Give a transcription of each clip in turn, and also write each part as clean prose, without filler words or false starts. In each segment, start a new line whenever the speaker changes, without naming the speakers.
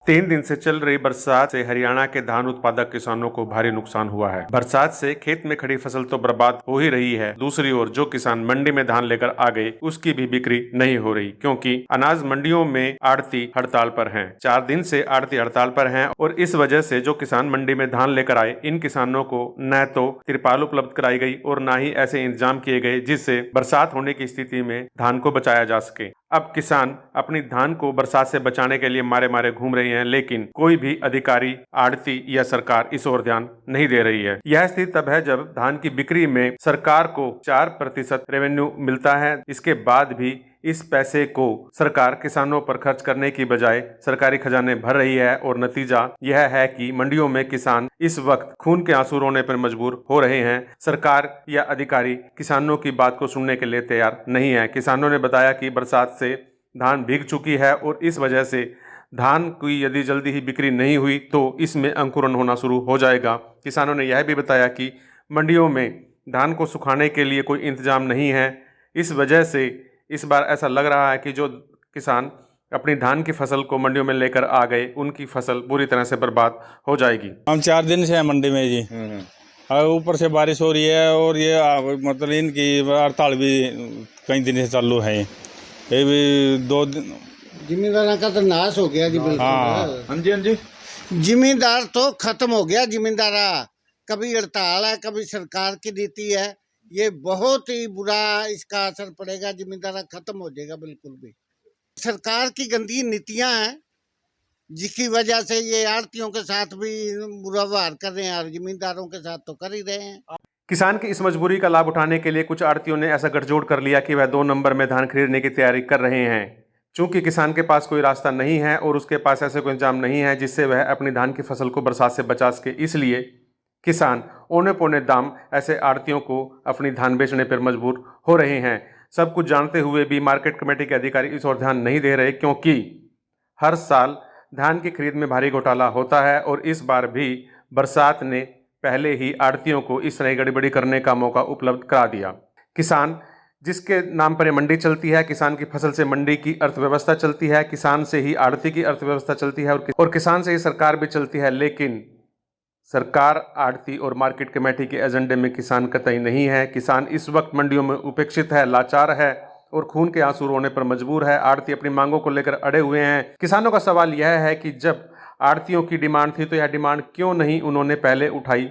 3 दिन से चल रही बरसात से हरियाणा के धान उत्पादक किसानों को भारी नुकसान हुआ है। बरसात से खेत में खड़ी फसल तो बर्बाद हो ही रही है, दूसरी ओर जो किसान मंडी में धान लेकर आ गए उसकी भी बिक्री नहीं हो रही, क्योंकि अनाज मंडियों में आड़ती हड़ताल पर हैं। 4 दिन से आड़ती हड़ताल पर हैं और इस वजह से जो किसान मंडी में धान लेकर आए, इन किसानों को न तो तिरपाल उपलब्ध कराई गई और न ही ऐसे इंतजाम किए गए जिससे बरसात होने की स्थिति में धान को बचाया जा सके। अब किसान अपनी धान को बरसात से बचाने के लिए मारे मारे घूम रही हैं, लेकिन कोई भी अधिकारी, आड़ती या सरकार इस ओर ध्यान नहीं दे रही है। यह स्थिति तब है जब धान की बिक्री में सरकार को 4% रेवेन्यू मिलता है। इसके बाद भी इस पैसे को सरकार किसानों पर खर्च करने की बजाय सरकारी खजाने भर रही है और नतीजा यह है कि मंडियों में किसान इस वक्त खून के आंसू रोने पर मजबूर हो रहे हैं। सरकार या अधिकारी किसानों की बात को सुनने के लिए तैयार नहीं है। किसानों ने बताया कि बरसात से धान भीग चुकी है और इस वजह से धान की यदि जल्दी ही बिक्री नहीं हुई तो इसमें अंकुरन होना शुरू हो जाएगा। किसानों ने यह भी बताया कि मंडियों में धान को सुखाने के लिए कोई इंतजाम नहीं है। इस वजह से इस बार ऐसा लग रहा है कि जो किसान अपनी धान की फसल को मंडियों में लेकर आ गए, उनकी फसल बुरी तरह से बर्बाद हो जाएगी।
हम 4 दिन से हैं मंडी में जी। और ऊपर से बारिश हो रही है और ये मतलब इनकी हड़ताल भी कई दिन से चालू है। ये भी 2 दिन
जिम्मेदार का तो नाश हो गया जी बिल्कुल।
हाँ जी, हाँ जी।
जिम्मेदार तो खत्म हो गया। जिम्मेदारा कभी हड़ताल है, कभी सरकार की नीति है। ये बहुत ही बुरा इसका असर पड़ेगा। जिम्मेदारा खत्म हो जाएगा बिल्कुल भी। सरकार की गंदी नीतियां हैं जिसकी वजह से ये आड़तियों के साथ भी बुरा व्यवहार कर रहे हैं और जिम्मेदारों के साथ तो कर ही रहे हैं।
किसान की इस मजबूरी का लाभ उठाने के लिए कुछ आड़तियों ने ऐसा गठजोड़ कर लिया कि वह 2 नंबर में धान खरीदने की तैयारी कर रहे हैं। चूंकि किसान के पास कोई रास्ता नहीं है और उसके पास ऐसे कोई इंतजाम नहीं है जिससे वह अपनी धान की फसल को बरसात से बचा सके, इसलिए किसान औने पौने दाम ऐसे आड़तियों को अपनी धान बेचने पर मजबूर हो रहे हैं। सब कुछ जानते हुए भी मार्केट कमेटी के अधिकारी इस ओर ध्यान नहीं दे रहे, क्योंकि हर साल धान की खरीद में भारी घोटाला होता है और इस बार भी बरसात ने पहले ही आड़तियों को इस तरह गड़बड़ी करने का मौका उपलब्ध करा दिया। किसान जिसके नाम पर मंडी चलती है, किसान की फसल से मंडी की अर्थव्यवस्था चलती है, किसान से ही आड़ती की अर्थव्यवस्था चलती है और किसान से ही सरकार भी चलती है, लेकिन सरकार, आड़ती और मार्केट कमेटी के एजेंडे में किसान कतई नहीं है। किसान इस वक्त मंडियों में उपेक्षित है, लाचार है और खून के आंसू रोने पर मजबूर है। आड़ती अपनी मांगों को लेकर अड़े हुए हैं। किसानों का सवाल यह है कि जब आड़तियों की डिमांड थी तो यह डिमांड क्यों नहीं उन्होंने पहले उठाई।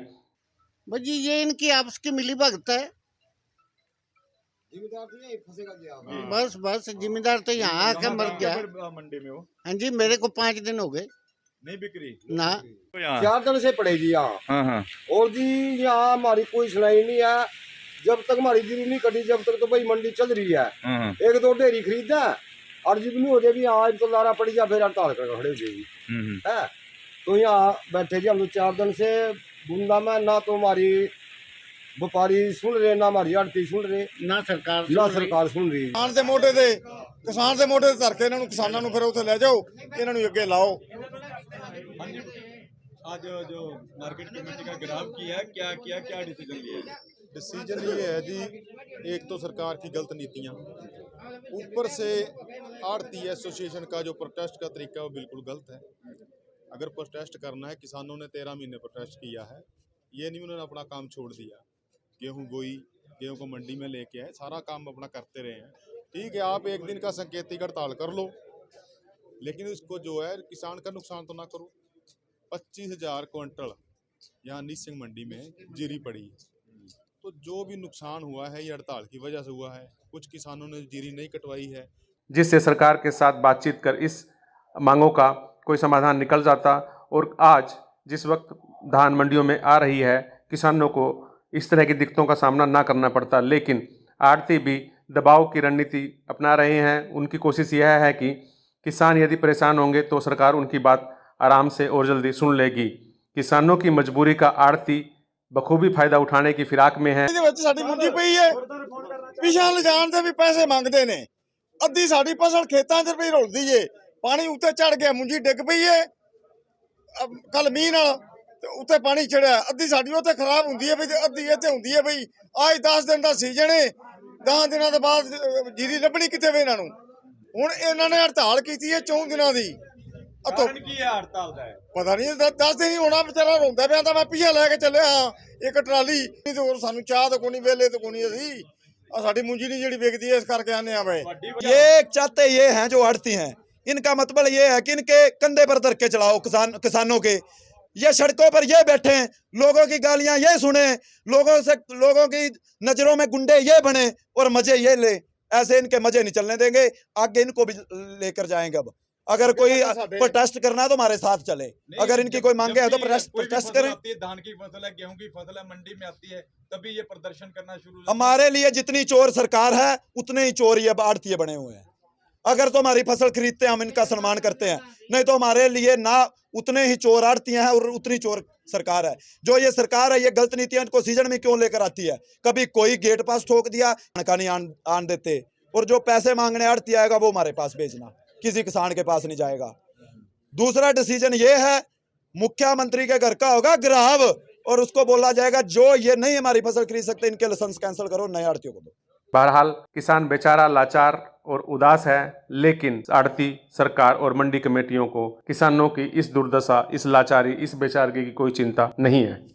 भाई ये इनकी आपस की मिली भगत है। बस जिम्मेदार तो यहाँ आके मर गया
मंडी में हो।
हाँ जी, मेरे को 5 दिन हो गए
नहीं बिक्री
ना।
4 दिन से पड़े जी यहाँ।
हाँ।
और जी यहाँ हमारी कोई सुनाई नहीं है। जब तक हमारी जीरी नहीं कटी जब तक तो भाई मंडी चल रही है। 1-2 ढेरी खरीदा और जब नहीं हो जाएगी यहाँ तो लारा पड़ गया, फिर हड़ताल कर खड़े हो जाएगी है। तो यहाँ बैठे जी हम लोग 4 दिन से बूंदा में, ना तो हमारी व्यापारी सुन रहे, ना हमारी आड़ती सुन रहे,
ना सरकार
सुन रही।
किसान ਦੇ ਮੋਢੇ ਤੇ ਧਰ ਕੇ ਇਹਨਾਂ ਨੂੰ ਕਿਸਾਨਾਂ ਨੂੰ ਫਿਰ ਉੱਥੇ ਲੈ ਜਾਓ, ਇਹਨਾਂ ਨੂੰ ਅੱਗੇ ਲਾਓ।
आज जो मार्केट कमेटी का गिराव किया है, क्या डिसीजन लिया?
डिसीजन ये है जी, एक तो सरकार की गलत नीतियाँ, ऊपर से आड़ती एसोसिएशन का जो प्रोटेस्ट का तरीका है वो बिल्कुल गलत है। अगर प्रोटेस्ट करना है, किसानों ने 13 महीने प्रोटेस्ट किया है, ये नहीं उन्होंने अपना काम छोड़ दिया। गेहूँ बोई, गेहूँ को मंडी में लेके आए, सारा काम अपना करते रहे हैं। ठीक है, आप एक दिन का संकेतिक हड़ताल कर लो, लेकिन उसको जो है किसान का नुकसान तो ना करो। 25,000 क्विंटल यहाँ नीसिंग मंडी में जीरी पड़ी है, तो जो भी नुकसान हुआ है ये हड़ताल की वजह से हुआ है। कुछ किसानों ने जीरी नहीं कटवाई है,
जिससे सरकार के साथ बातचीत कर इस मांगों का कोई समाधान निकल जाता और आज जिस वक्त धान मंडियों में आ रही है, किसानों को इस तरह की दिक्कतों का सामना ना करना पड़ता। लेकिन आड़ती भी दबाव की रणनीति अपना रहे हैं। उनकी कोशिश यह है कि किसान यदि परेशान होंगे तो सरकार उनकी बात आराम से और जल्दी सुन लेगी। किसानों की मजबूरी का आड़ती बखूबी फायदा उठाने की फिराक में है।
ਸਾਡੀ ਮੁੰਜੀ ਪਈ ਹੈ, ਪਿਛਾਂ ਲਿਜਾਣ ਦੇ ਵੀ ਪੈਸੇ ਮੰਗਦੇ ਨੇ। ਅੱਧੀ ਸਾਡੀ ਫਸਲ ਖੇਤਾਂ 'ਚ ਵੀ ਰੁਲਦੀ ਏ, ਪਾਣੀ ਉੱਤੇ ਚੜ ਗਿਆ, ਮੁੰਜੀ ਡਿੱਗ ਪਈ ਏ ਕੱਲ ਮੀਂਹ ਨਾਲ ਤੇ ਉੱਤੇ ਪਾਣੀ ਚੜਿਆ। ਅੱਧੀ ਸਾਡੀ ਉੱਥੇ ਖਰਾਬ ਹੁੰਦੀ ਹੈ ਵੀ, ਅੱਧੀ ਇੱਥੇ ਹੁੰਦੀ ਹੈ ਬਈ। ਅੱਜ 10 ਦਿਨ ਦਾ ਸੀਜ਼ਨ ਏ, 10 ਦਿਨਾਂ ਦੇ ਬਾਅਦ ਜੀਰੀ ਲੱਭਣੀ ਕਿੱਥੇ ਵੇ ਇਹਨਾਂ ਨੂੰ। ਹੁਣ ਇਹਨਾਂ ਨੇ ਹੜਤਾਲ ਕੀਤੀ ਹੈ 4 ਦਿਨਾਂ ਦੀ।
ਕਾਰਨ ਕੀ ਹੈ ਹੜਤਾਲ ਦਾ?
ਪਤਾ ਨਹੀਂ 10 ਦਿਨ ਹੀ ਹੋਣਾ, ਵਿਚਾਰਾ ਰੋਂਦਾ ਪਿਆ ਤਾਂ ਮੈਂ ਪਿੱਛੇ ਲੈ ਕੇ ਚੱਲਿਆ ਹਾਂ ਇੱਕ ਟਰਾਲੀ ਤੇ ਹੋਰ ਸਾਨੂੰ ਚਾਹ ਤਾਂ ਕੋਣੀ ਵੇਲੇ ਤੇ ਕੋਣੀ ਅਸੀਂ ਆ ਸਾਡੀ ਮੁੰਜੀ ਨਹੀਂ ਜਿਹੜੀ ਵਿਕਦੀ ਹੈ ਇਸ ਕਰਕੇ ਆਨੇ ਆ ਵੇ।
ये चाहते ये हैं जो आड़ती हैं, इनका मतलब ये है कि इनके कंधे पर धर के चलाओ किसानों के। ये सड़कों पर ये बैठे, लोगों की गालियां ये सुने, लोगों की नजरों में गुंडे ये बने और मजे ये ले। ऐसे इनके मजे नहीं चलने देंगे, आगे इनको भी लेकर जाएंगे। अब अगर कोई प्रोटेस्ट करना है तो हमारे साथ चले, अगर इनकी कोई मांगे है तो प्रोटेस्ट करें।
धान की फसल है, गेहूं की फसल है, मंडी में आती है तभी ये प्रदर्शन करना शुरू।
हमारे लिए जितनी चोर सरकार है उतने ही चोर ये आड़तीये बने हुए हैं। अगर तो हमारी फसल खरीदते हैं हम इनका सम्मान करते हैं, नहीं तो हमारे लिए ना उतने ही चोर आड़तीये हैं और उतनी चोर सरकार है। जो ये सरकार है ये गलत नीतियां इनको सीजन में क्यों लेकर आती है? कभी कोई गेट पास ठोक दिया, का नहीं आन देते, और जो पैसे मांगने आड़ती आएगा वो हमारे पास भेजना, किसी किसान के पास नहीं जाएगा। दूसरा डिसीजन ये है, मुख्यमंत्री के घर का होगा ग्राहव और उसको बोला जाएगा जो ये नहीं हमारी फसल खरीद सकते इनके लाइसेंस कैंसिल करो, नए आड़तियों को दो।
बहरहाल किसान बेचारा लाचार और उदास है, लेकिन आड़ती सरकार और मंडी कमेटियों को किसानों की इस दुर्दशा, इस लाचारी, इस बेचारगी की कोई चिंता नहीं है।